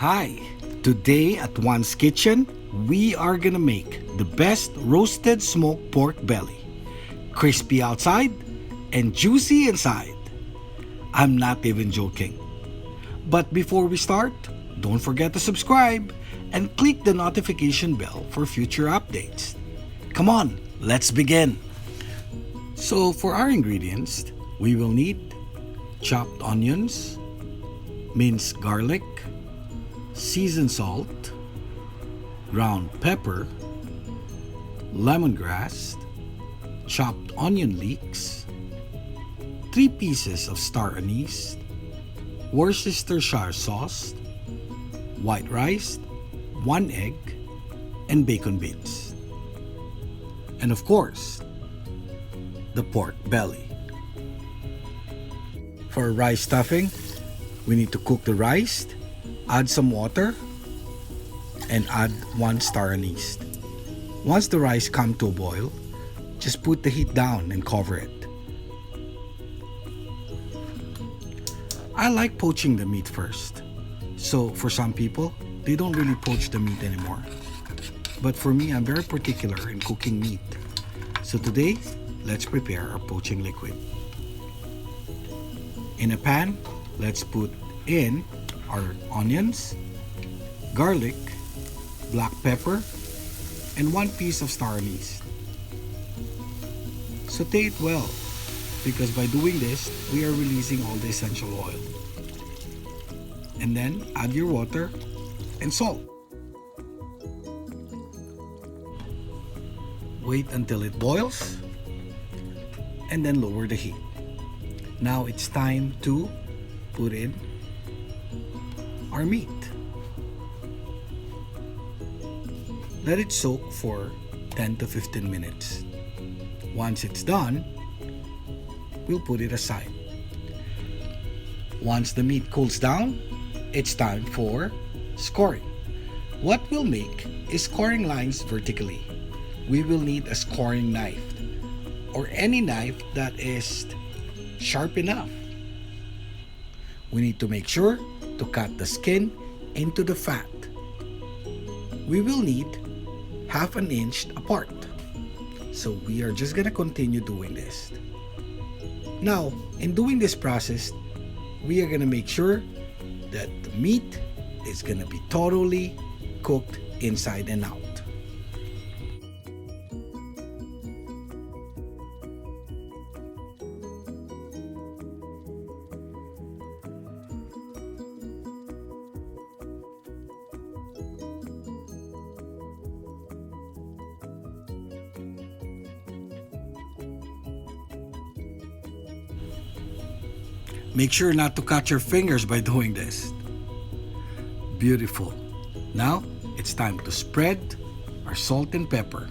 Hi! Today at Juan's Kitchen, we are gonna make the best roasted smoked pork belly. Crispy outside and juicy inside. I'm not even joking. But before we start, don't forget to subscribe and click the notification bell for future updates. Come on, let's begin! So for our ingredients, we will need chopped onions, minced garlic, seasoned salt, ground pepper, lemongrass, chopped onion leeks, 3 pieces of star anise, Worcestershire sauce, white rice, 1 egg, and bacon bits. And of course, the pork belly. For rice stuffing, we need to cook the rice, add some water, and add 1 star anise. Once the rice comes to a boil, just put the heat down and cover it. I like poaching the meat first. So for some people, they don't really poach the meat anymore. But for me, I'm very particular in cooking meat. So today, let's prepare our poaching liquid. In a pan, let's put in our onions, garlic, black pepper, and 1 piece of star anise. Saute it well, because by doing this, we are releasing all the essential oil. And then add your water and salt. Wait until it boils, and then lower the heat. Now it's time to put in our meat. Let it soak for 10 to 15 minutes. Once it's done, we'll put it aside. Once the meat cools down, it's time for scoring. What we'll make is scoring lines vertically. We will need a scoring knife or any knife that is sharp enough. We need to make sure to cut the skin into the fat. We will need 1/2 inch apart. So we are just gonna continue doing this. Now, in doing this process, we are gonna make sure that the meat is gonna be totally cooked inside and out. Make sure not to cut your fingers by doing this. Beautiful. Now, it's time to spread our salt and pepper.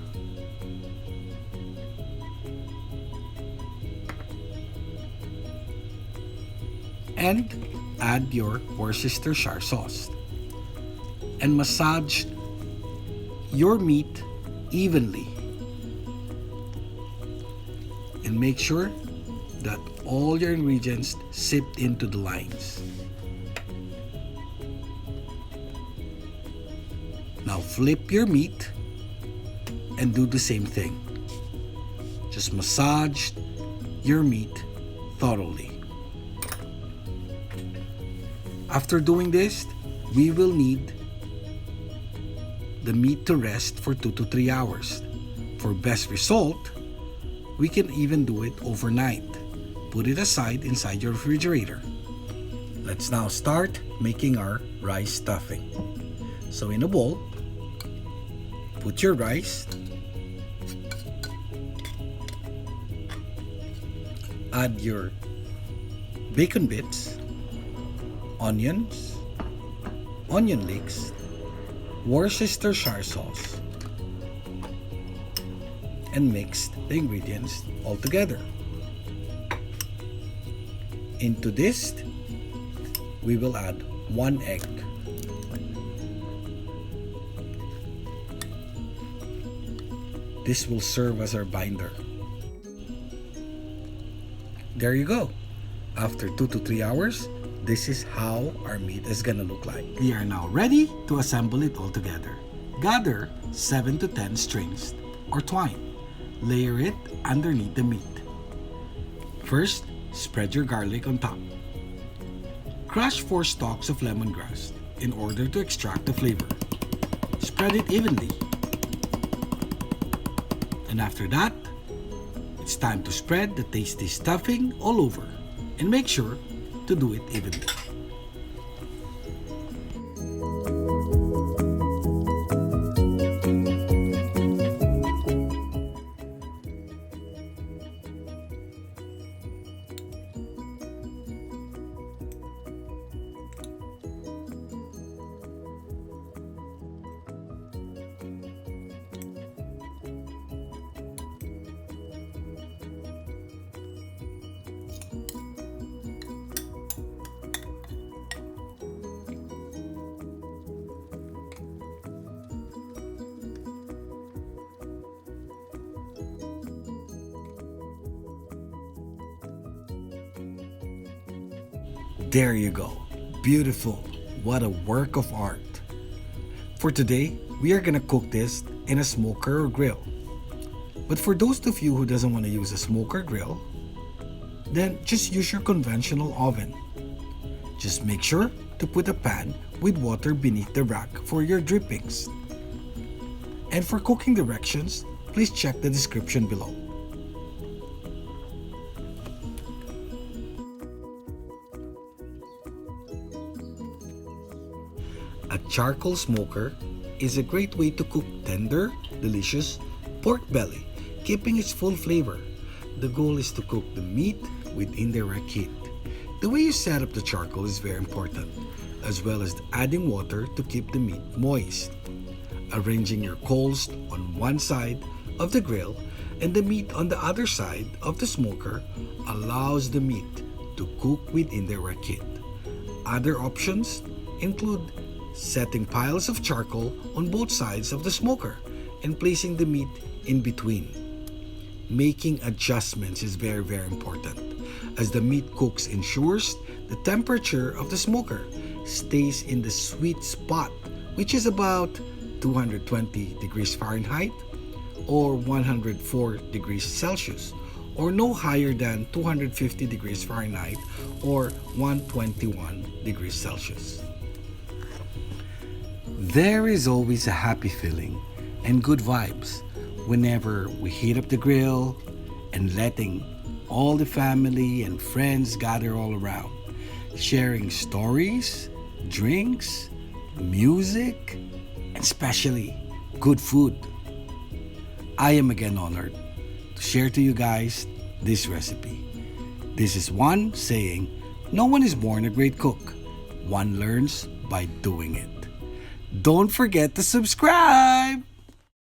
And add your Worcestershire sauce. And massage your meat evenly. And make sure that all your ingredients sipped into the lines. Now flip your meat and do the same thing. Just massage your meat thoroughly. After doing this, we will need the meat to rest for 2 to 3 hours. For best result, we can even do it overnight. Put it aside inside your refrigerator. Let's now start making our rice stuffing. So in a bowl, put your rice, add your bacon bits, onions, onion leeks, Worcestershire sauce, and mix the ingredients all together. Into this, we will add 1 egg. This will serve as our binder. There you go. After 2 to 3 hours, this is how our meat is gonna look like. We are now ready to assemble it all together. Gather 7 to 10 strings or twine. Layer it underneath the meat. First, spread your garlic on top. Crush 4 stalks of lemongrass in order to extract the flavor. Spread it evenly. And after that, it's time to spread the tasty stuffing all over and make sure to do it evenly. There you go. Beautiful. What a work of art. For today, we are gonna cook this in a smoker or grill. But for those of you who doesn't want to use a smoker grill, then just use your conventional oven. Just make sure to put a pan with water beneath the rack for your drippings. And for cooking directions, please check the description below. A charcoal smoker is a great way to cook tender, delicious pork belly, keeping its full flavor. The goal is to cook the meat with indirect heat. The way you set up the charcoal is very important, as well as adding water to keep the meat moist. Arranging your coals on one side of the grill and the meat on the other side of the smoker allows the meat to cook with indirect heat. Other options include setting piles of charcoal on both sides of the smoker and placing the meat in between. Making adjustments is very important, as the meat cooks ensures the temperature of the smoker stays in the sweet spot, which is about 220 degrees Fahrenheit or 104 degrees Celsius, or no higher than 250 degrees Fahrenheit or 121 degrees Celsius. There is always a happy feeling and good vibes whenever we heat up the grill and letting all the family and friends gather all around, sharing stories, drinks, music, and especially good food. I am again honored to share to you guys this recipe. This is Juan saying, no one is born a great cook. One learns by doing it. Don't forget to subscribe!